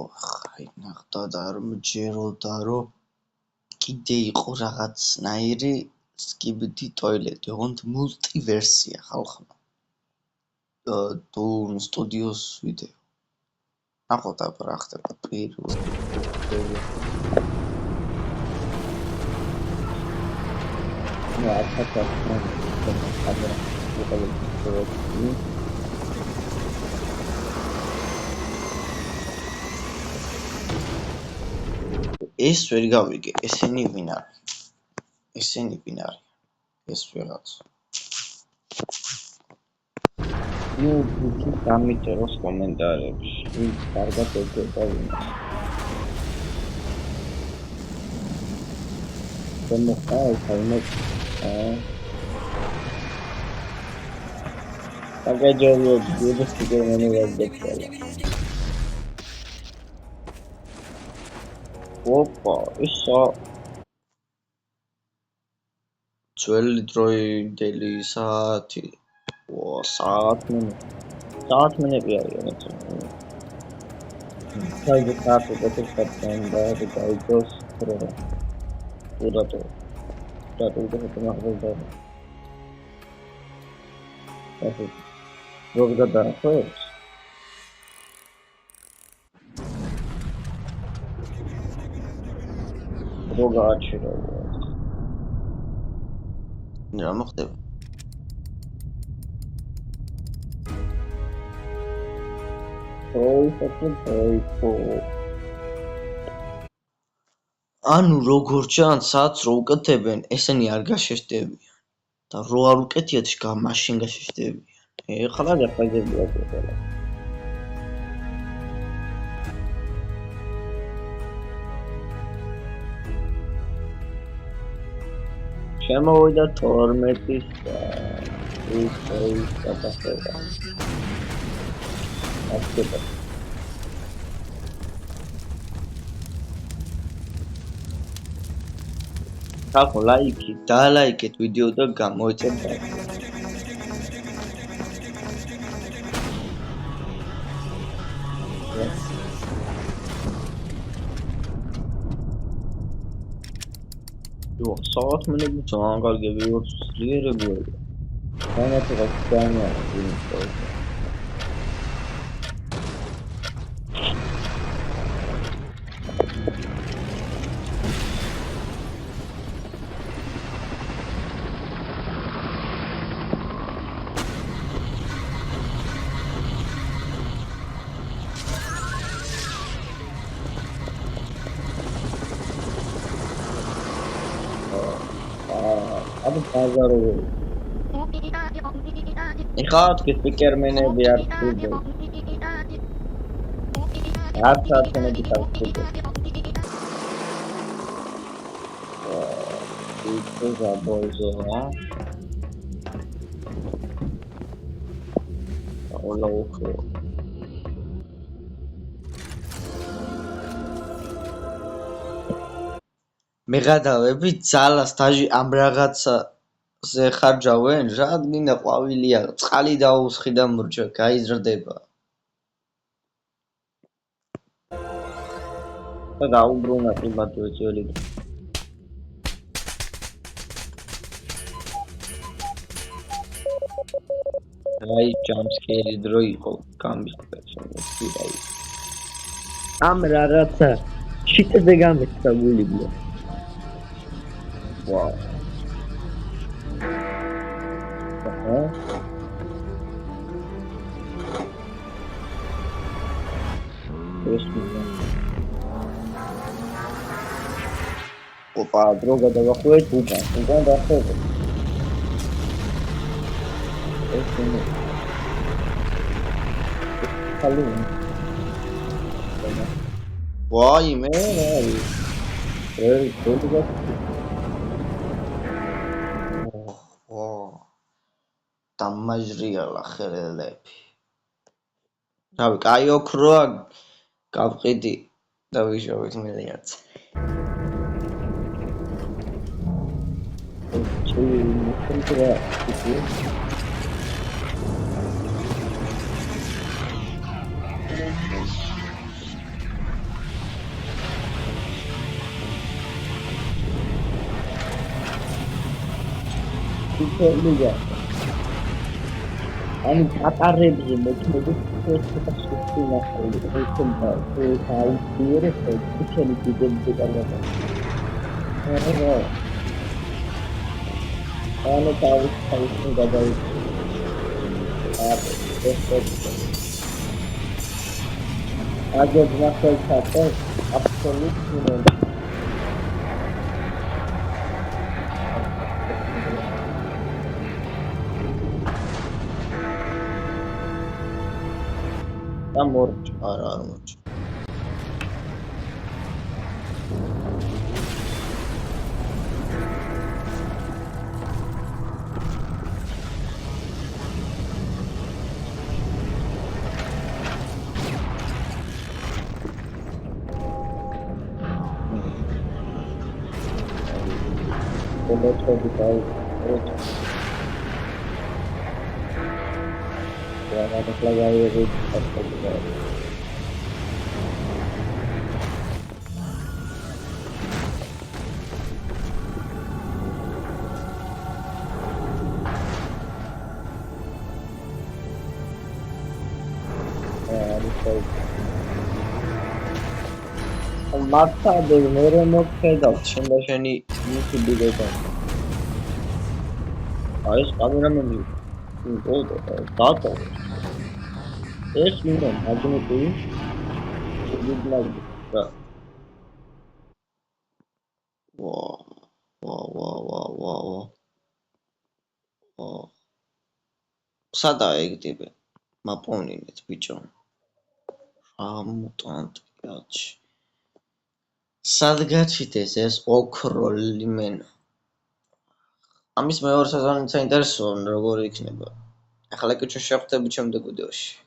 აი ნახდა და რომ ჯეროდა რომ კიდე იყო რაღაცნაირი skibidi toilet ოღონდ multiversia ხალხო Doom Studios video ნახოთ რა ხდება პირველ ეს ვერ გავიგე ესენი ვინ არის ეს ვიღაც YouTube გამიწეროს კომენტარებში ვინც კარგად ეგება ვინას Opa, ისა ძველი დროინდელი საათი. საათმენები არიან ეს. საერთოდ საათი გაწევენ და გაიგოს რა. უდატო. მაგალითად. ასე. როგორ დაახოს? Droga ačira. რა მოხდება? ანუ როგორ ჩანს საათს რო უკეთებენ, ესენი არ გაშეშტებიან. და რო არ უკეთიათ, მაშინ გაშეშტებიან. ეხლა გაფაიზებია ყველა. შემოვიდა 12-ის ის გადახება. აკეთება. ხალხო ლაიქი, დალაიქეთ ვიდეო და გამოიწევთ. საათმენები ძალიან კარგი ვიურსლიერებია. განათება ძალიან ინტერესია. ბაზარო. ეხლა სპიკერმენები არ ვიძებ. არცათენები თავსდება. ის ზაბოიზოა. ოლაუხო. მეღადავები ძალას დაჟი ამ რაღაცა ზე ხარჯავენ, რადგან ყვავილია, წყალი დაუსხი და მურჯა გაიზრდება. და დაუბრუნა იმათვე ძველი. აი ჯამსკერი დრო იყო გამისწრებული. ამ რაღაცა შიტზე გამეცდაგულია. Wow. Opa, droga da vacuet, upa, da fogo. Why, man? დამაჟრიალა ხელელები. რავი, კაი ოქროა გავყიდი და ვიშოვეთ მილიარდს. ლიგა. Ani ატარებზე მოქმედებს ცოტა შეფინა ხოლმე ესეა აუცილებლად ექცელი დიდები კარგად. ანუ თავის გადავიდე. აგერ ნახევარსაათი აბსოლუტურად ამორჩ არა ამორჩ Let's go. Vamos a la de Marta de veremos que şimdi seni YouTube videoda. Ayos kameramın oldu. Daha es bilmem adını koyayım. Bilmem. Wow. Sada egdibe. Maponinet bicho. Mutant. Sadgachites es ოქროლი მენა. ამის მეორე სეზონიც საინტერესოა, როგორ იქნება. ახლა კი ჩვენ შევხვდებით შემდეგ ვიდეოში.